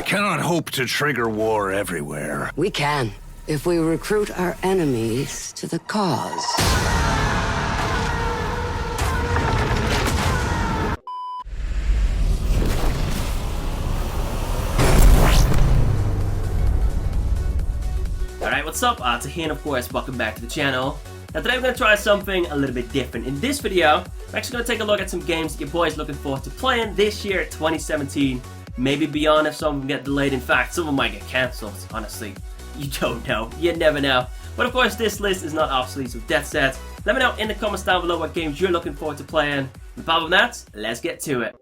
cannot hope to trigger war everywhere. We can, if we recruit our enemies to the cause. Alright, what's up? Tahin, of course, welcome back to the channel. Now today we're going to try something a little bit different. In this video, we're actually going to take a look at some games that your boy's looking forward to playing this year, 2017. Maybe beyond if some of them get delayed. In fact, some of them might get cancelled, honestly. You don't know. You never know. But of course, this list is not obsolete, so that said, let me know in the comments down below what games you're looking forward to playing. And apart from that, let's get to it.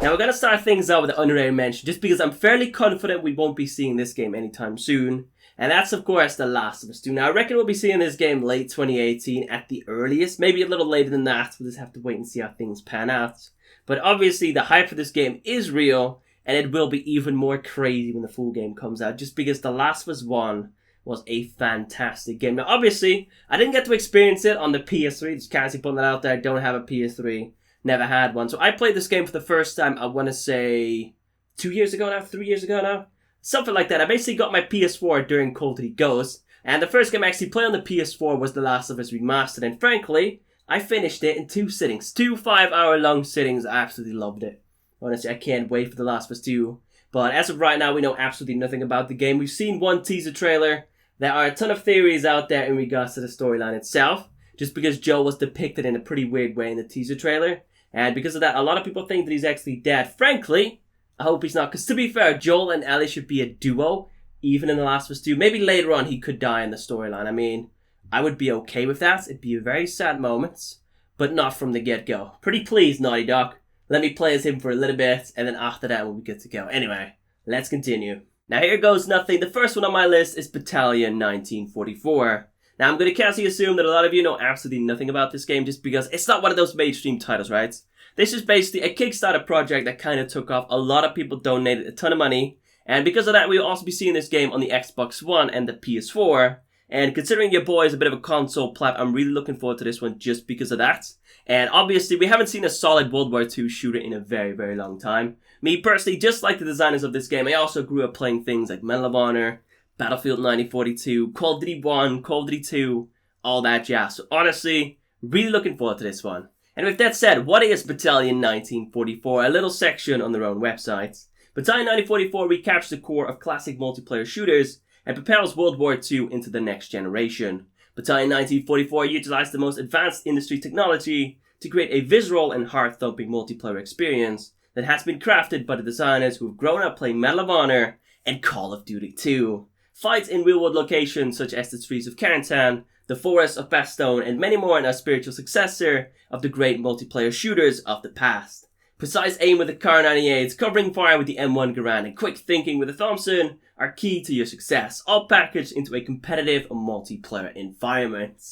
Now we're going to start things out with an underrated mention, just because I'm fairly confident we won't be seeing this game anytime soon. And that's of course The Last of Us 2. Now I reckon we'll be seeing this game late 2018 at the earliest, maybe a little later than that. We'll just have to wait and see how things pan out. But obviously the hype for this game is real, and it will be even more crazy when the full game comes out, just because The Last of Us 1 was a fantastic game. Now obviously, I didn't get to experience it on the PS3, just casually putting that out there. I don't have a PS3. Never had one. So I played this game for the first time, I want to say 2 years ago now, 3 years ago now. Something like that. I basically got my PS4 during Call of Duty Ghosts. And the first game I actually played on the PS4 was The Last of Us Remastered. And frankly, I finished it in 2 sittings. 2 5-hour-long sittings. I absolutely loved it. Honestly, I can't wait for The Last of Us 2. But as of right now, we know absolutely nothing about the game. We've seen one teaser trailer. There are a ton of theories out there in regards to the storyline itself. Just because Joel was depicted in a pretty weird way in the teaser trailer. And because of that, a lot of people think that he's actually dead. Frankly, I hope he's not. Because to be fair, Joel and Ellie should be a duo. Even in The Last of Us 2. Maybe later on he could die in the storyline. I mean, I would be okay with that. It'd be a very sad moment. But not from the get-go. Pretty please, Naughty Dog. Let me play as him for a little bit. And then after that, we'll be good to go. Anyway, let's continue. Now here goes nothing. The first one on my list is Battalion 1944. Now, I'm going to casually assume that a lot of you know absolutely nothing about this game just because it's not one of those mainstream titles, right? This is basically a Kickstarter project that kind of took off. A lot of people donated a ton of money. And because of that, we'll also be seeing this game on the Xbox One and the PS4. And considering your boy is a bit of a console pleb, I'm really looking forward to this one just because of that. And obviously, we haven't seen a solid World War II shooter in a very, very long time. Me personally, just like the designers of this game, I also grew up playing things like Medal of Honor, Battlefield 1942, Call of Duty 1, Call of Duty 2, all that jazz. So honestly, really looking forward to this one. And with that said, what is Battalion 1944? A little section on their own website. Battalion 1944 recaptures the core of classic multiplayer shooters and propels World War II into the next generation. Battalion 1944 utilized the most advanced industry technology to create a visceral and heart-thumping multiplayer experience that has been crafted by the designers who have grown up playing Medal of Honor and Call of Duty 2. Fights in real-world locations such as the streets of Carentan, the forests of Bastogne, and many more in a spiritual successor of the great multiplayer shooters of the past. Precise aim with the Kar 98s, covering fire with the M1 Garand, and quick thinking with the Thompson are key to your success, all packaged into a competitive multiplayer environment.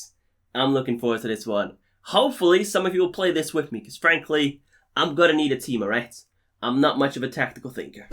I'm looking forward to this one. Hopefully, some of you will play this with me, because frankly, I'm gonna need a team, alright? I'm not much of a tactical thinker.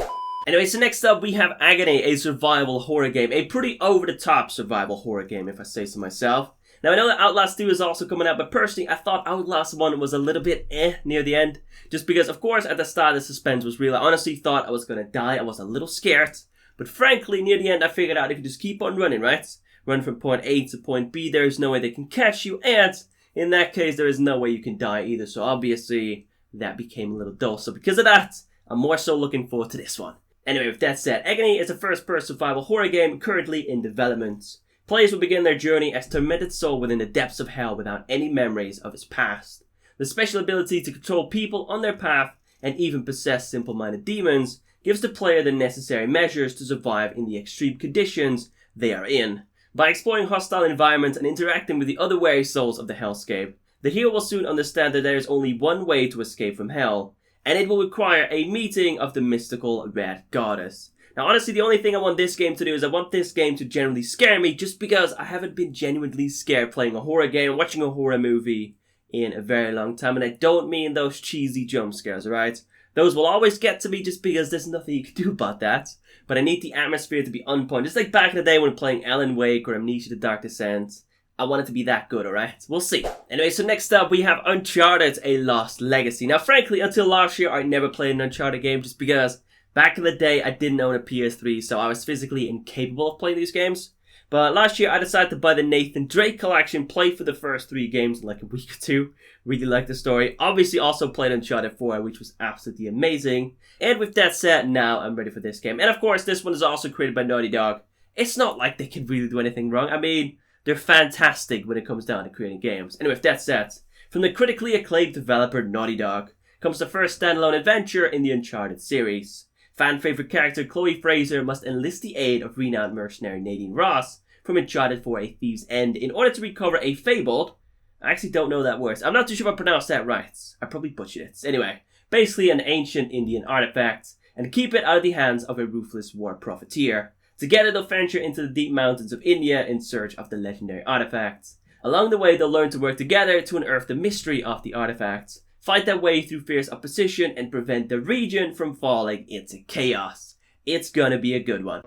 Anyway, so next up we have Agony, a survival horror game. A pretty over-the-top survival horror game, if I say so myself. Now, I know that Outlast 2 is also coming out, but personally, I thought Outlast 1 was a little bit near the end. Just because, of course, at the start, the suspense was real. I honestly thought I was gonna die. I was a little scared. But frankly, near the end, I figured out if you just keep on running, right? Run from point A to point B, there is no way they can catch you. And in that case, there is no way you can die either. So obviously, that became a little dull. So because of that, I'm more so looking forward to this one. Anyway, with that said, Agony is a first-person survival horror game currently in development. Players will begin their journey as a tormented soul within the depths of hell without any memories of its past. The special ability to control people on their path and even possess simple-minded demons gives the player the necessary measures to survive in the extreme conditions they are in. By exploring hostile environments and interacting with the other weary souls of the hellscape, the hero will soon understand that there is only one way to escape from hell, and it will require a meeting of the mystical Red Goddess. Now honestly, the only thing I want this game to do is I want this game to generally scare me, just because I haven't been genuinely scared playing a horror game, watching a horror movie in a very long time, and I don't mean those cheesy jump scares, alright? Those will always get to me just because there's nothing you can do about that. But I need the atmosphere to be on point. Just like back in the day when playing Alan Wake or Amnesia The Dark Descent. I want it to be that good, alright? We'll see. Anyway, so next up we have Uncharted: A Lost Legacy. Now frankly, until last year I never played an Uncharted game just because back in the day I didn't own a PS3, so I was physically incapable of playing these games. But last year I decided to buy the Nathan Drake collection, play for the first 3 games in like a week or two. Really liked the story. Obviously also played Uncharted 4, which was absolutely amazing. And with that said, now I'm ready for this game. And of course, this one is also created by Naughty Dog. It's not like they can really do anything wrong. I mean, they're fantastic when it comes down to creating games. Anyway, with that said, from the critically acclaimed developer Naughty Dog comes the first standalone adventure in the Uncharted series. Fan-favorite character Chloe Fraser must enlist the aid of renowned mercenary Nadine Ross from Uncharted 4: A Thief's End in order to recover a fabled... I actually don't know that word. I'm not too sure if I pronounced that right. I probably butchered it. Anyway, basically an ancient Indian artifact, and keep it out of the hands of a ruthless war profiteer. Together they'll venture into the deep mountains of India in search of the legendary artifacts. Along the way they'll learn to work together to unearth the mystery of the artifacts, fight their way through fierce opposition, and prevent the region from falling into chaos. It's gonna be a good one.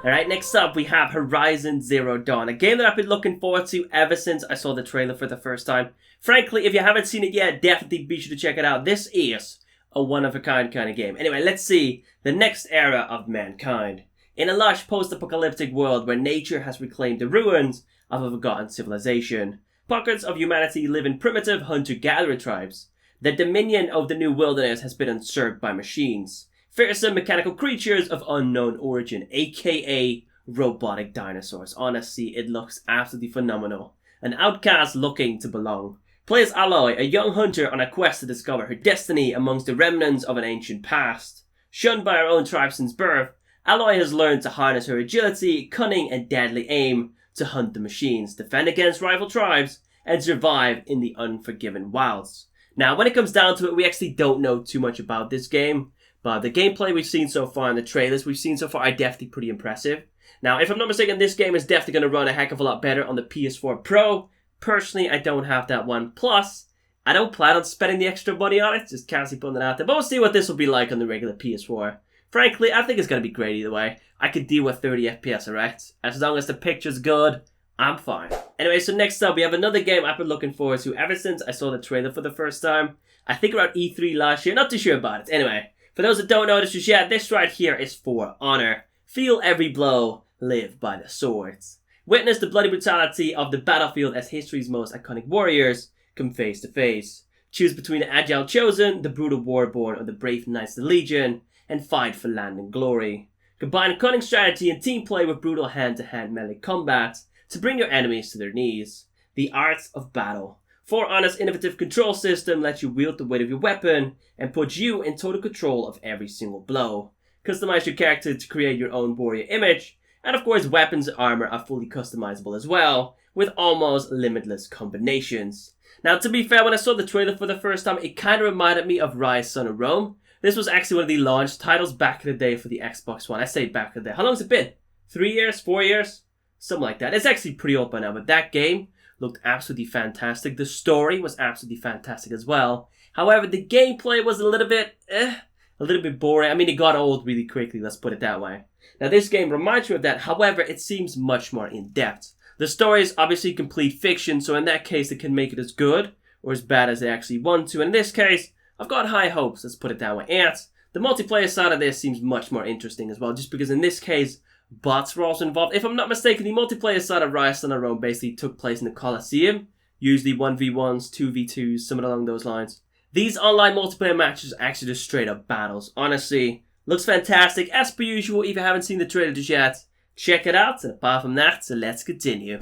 Alright, next up we have Horizon Zero Dawn, a game that I've been looking forward to ever since I saw the trailer for the first time. Frankly, if you haven't seen it yet, definitely be sure to check it out. This is a one-of-a-kind kind of game. Anyway, let's see the next era of mankind. In a lush post-apocalyptic world where nature has reclaimed the ruins of a forgotten civilization, pockets of humanity live in primitive hunter-gatherer tribes. The dominion of the new wilderness has been usurped by machines. Fearsome mechanical creatures of unknown origin, aka robotic dinosaurs. Honestly, it looks absolutely phenomenal. An outcast looking to belong. Play as Aloy, a young hunter on a quest to discover her destiny amongst the remnants of an ancient past. Shunned by her own tribe since birth, Aloy has learned to harness her agility, cunning, and deadly aim to hunt the machines, defend against rival tribes, and survive in the unforgiving wilds. Now, when it comes down to it, we actually don't know too much about this game. But the gameplay we've seen so far and the trailers we've seen so far are definitely pretty impressive. Now, if I'm not mistaken, this game is definitely going to run a heck of a lot better on the PS4 Pro. Personally, I don't have that one. Plus, I don't plan on spending the extra money on it. Just casually putting it out there. But we'll see what this will be like on the regular PS4. Frankly, I think it's going to be great either way. I could deal with 30 FPS, alright? As long as the picture's good, I'm fine. Anyway, so next up, we have another game I've been looking forward to ever since I saw the trailer for the first time. I think around E3 last year. Not too sure about it. Anyway. For those that don't know this just yet, this right here is For Honor. Feel every blow, live by the swords. Witness the bloody brutality of the battlefield as history's most iconic warriors come face to face. Choose between the agile chosen, the brutal warborn, or the brave knights of the Legion, and fight for land and glory. Combine cunning strategy and team play with brutal hand-to-hand melee combat to bring your enemies to their knees. The art of battle. For Honor's innovative control system lets you wield the weight of your weapon and puts you in total control of every single blow. Customize your character to create your own warrior image, and of course weapons and armor are fully customizable as well, with almost limitless combinations. Now to be fair, when I saw the trailer for the first time, it kind of reminded me of Rise Son of Rome. This was actually one of the launch titles back in the day for the Xbox One. I say back in the day. How long's it been? 3 years? 4 years? Something like that. It's actually pretty old by now, but that game looked absolutely fantastic. The story was absolutely fantastic as well. However, the gameplay was a little bit boring. I mean, it got old really quickly, let's put it that way. Now, this game reminds me of that. However, it seems much more in-depth. The story is obviously complete fiction, so in that case, they can make it as good or as bad as they actually want to. In this case, I've got high hopes, let's put it that way. And the multiplayer side of this seems much more interesting as well, just because in this case, bots were also involved. If I'm not mistaken, the multiplayer side of Rise Son of Rome basically took place in the Colosseum. Usually 1v1s, 2v2s, something along those lines. These online multiplayer matches are actually just straight up battles. Honestly, looks fantastic. As per usual, if you haven't seen the trailer just yet, check it out. And apart from that, so let's continue.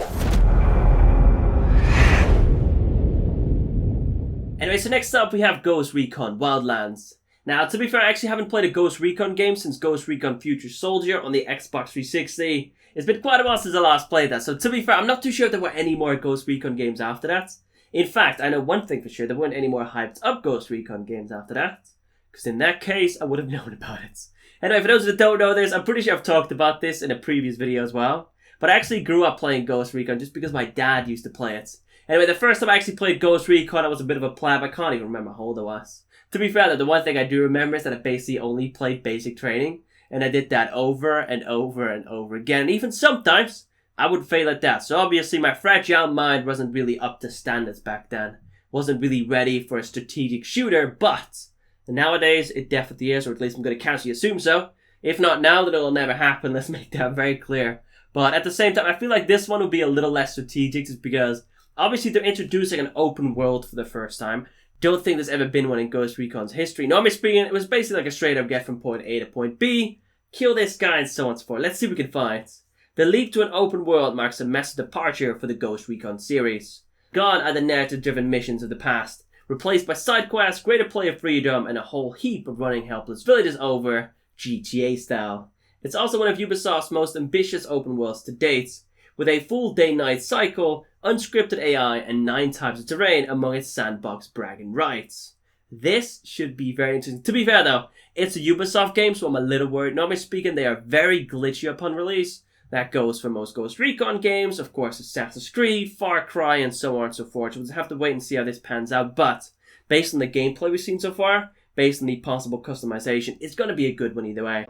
Anyway, so next up we have Ghost Recon Wildlands. Now, to be fair, I actually haven't played a Ghost Recon game since Ghost Recon Future Soldier on the Xbox 360. It's been quite a while since I last played that, so to be fair, I'm not too sure if there were any more Ghost Recon games after that. In fact, I know one thing for sure, there weren't any more hyped up Ghost Recon games after that. Because in that case, I would have known about it. Anyway, for those that don't know this, I'm pretty sure I've talked about this in a previous video as well. but I actually grew up playing Ghost Recon just because my dad used to play it. Anyway, the first time I actually played Ghost Recon, I was a bit of a pleb. I can't even remember how old I was. To be fair, though, the one thing I do remember is that I basically only played basic training, and I did that over and over and over again. And even sometimes, I would fail at that. So obviously, my fragile mind wasn't really up to standards back then. Wasn't really ready for a strategic shooter, but nowadays, it definitely is, or at least I'm going to casually assume so. If not now, then it'll never happen. Let's make that very clear. But at the same time, I feel like this one will be a little less strategic just because obviously they're introducing an open world for the first time. Don't think there's ever been one in Ghost Recon's history. Normally speaking, it was basically like a straight up get from point A to point B, kill this guy and so on and so forth. Let's see what we can find. The leap to an open world marks a massive departure for the Ghost Recon series. Gone are the narrative-driven missions of the past, replaced by side quests, greater player freedom, and a whole heap of running helpless villages over, GTA style. It's also one of Ubisoft's most ambitious open worlds to date, with a full day-night cycle, unscripted AI, and 9 types of terrain among its sandbox bragging rights. This should be very interesting. To be fair though, it's a Ubisoft game, so I'm a little worried. Normally speaking, they are very glitchy upon release. That goes for most Ghost Recon games, of course Assassin's Creed, Far Cry, and so on and so forth. So we'll have to wait and see how this pans out, but based on the gameplay we've seen so far, based on the possible customization, it's going to be a good one either way.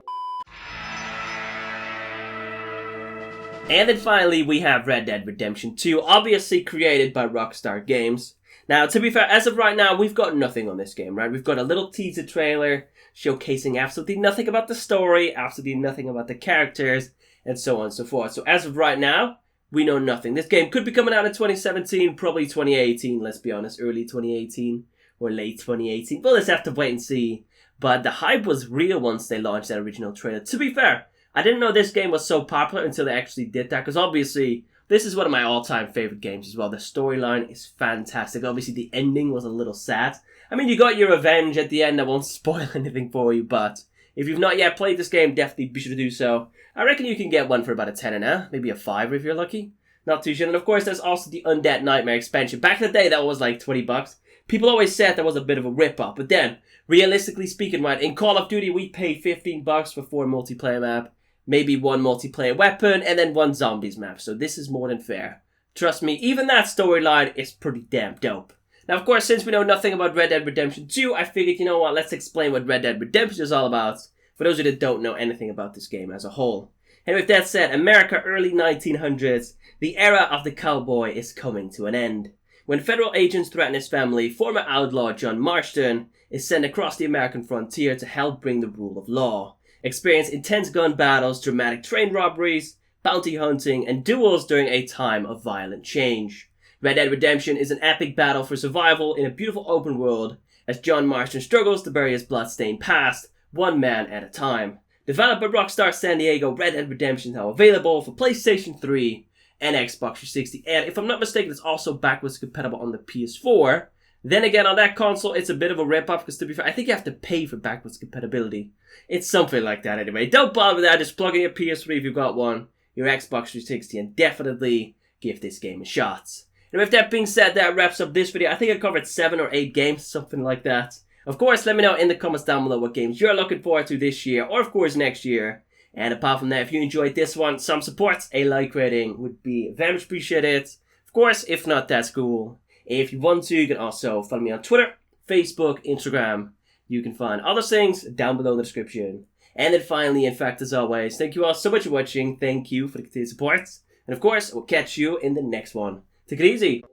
And then finally, we have Red Dead Redemption 2, obviously created by Rockstar Games. Now, to be fair, as of right now, we've got nothing on this game, right? We've got a little teaser trailer showcasing absolutely nothing about the story, absolutely nothing about the characters, and so on and so forth. So as of right now, we know nothing. This game could be coming out in 2017, probably 2018, let's be honest, early 2018 or late 2018. We'll just have to wait and see. But the hype was real once they launched that original trailer. To be fair, I didn't know this game was so popular until they actually did that, because obviously, this is one of my all-time favorite games as well. The storyline is fantastic. Obviously, the ending was a little sad. I mean, you got your revenge at the end. I won't spoil anything for you, but if you've not yet played this game, definitely be sure to do so. I reckon you can get one for about a tenner now, maybe a $5 if you're lucky. Not too sure. And of course, there's also the Undead Nightmare expansion. Back in the day, that was like $20. People always said that was a bit of a rip-off, but then, realistically speaking, right, in Call of Duty, we pay $15 for 4 multiplayer map, maybe 1 multiplayer weapon, and then 1 zombies map. So this is more than fair. Trust me, even that storyline is pretty damn dope. Now, of course, since we know nothing about Red Dead Redemption 2, I figured, you know what, let's explain what Red Dead Redemption is all about, for those of you that don't know anything about this game as a whole. And with that said, America early 1900s, the era of the cowboy is coming to an end. When federal agents threaten his family, former outlaw John Marston is sent across the American frontier to help bring the rule of law, experience intense gun battles, dramatic train robberies, bounty hunting, and duels during a time of violent change. Red Dead Redemption is an epic battle for survival in a beautiful open world as John Marston struggles to bury his bloodstained past, one man at a time. Developed by Rockstar San Diego, Red Dead Redemption is now available for PlayStation 3 and Xbox 360. And if I'm not mistaken, it's also backwards compatible on the PS4. Then again, on that console, it's a bit of a rip-off because, to be fair, I think you have to pay for backwards compatibility. It's something like that anyway. Don't bother with that. Just plug in your PS3 if you've got one, your Xbox 360, and definitely give this game a shot. And with that being said, that wraps up this video. I think I covered 7 or 8 games, something like that. Of course, let me know in the comments down below what games you're looking forward to this year, or of course next year. And apart from that, if you enjoyed this one, some support, a like rating would be very much appreciated. Of course, if not, that's cool. If you want to, you can also follow me on Twitter, Facebook, Instagram. You can find other things down below in the description. And then finally, in fact, as always, thank you all so much for watching. Thank you for the continued support. And of course, we'll catch you in the next one. Take it easy.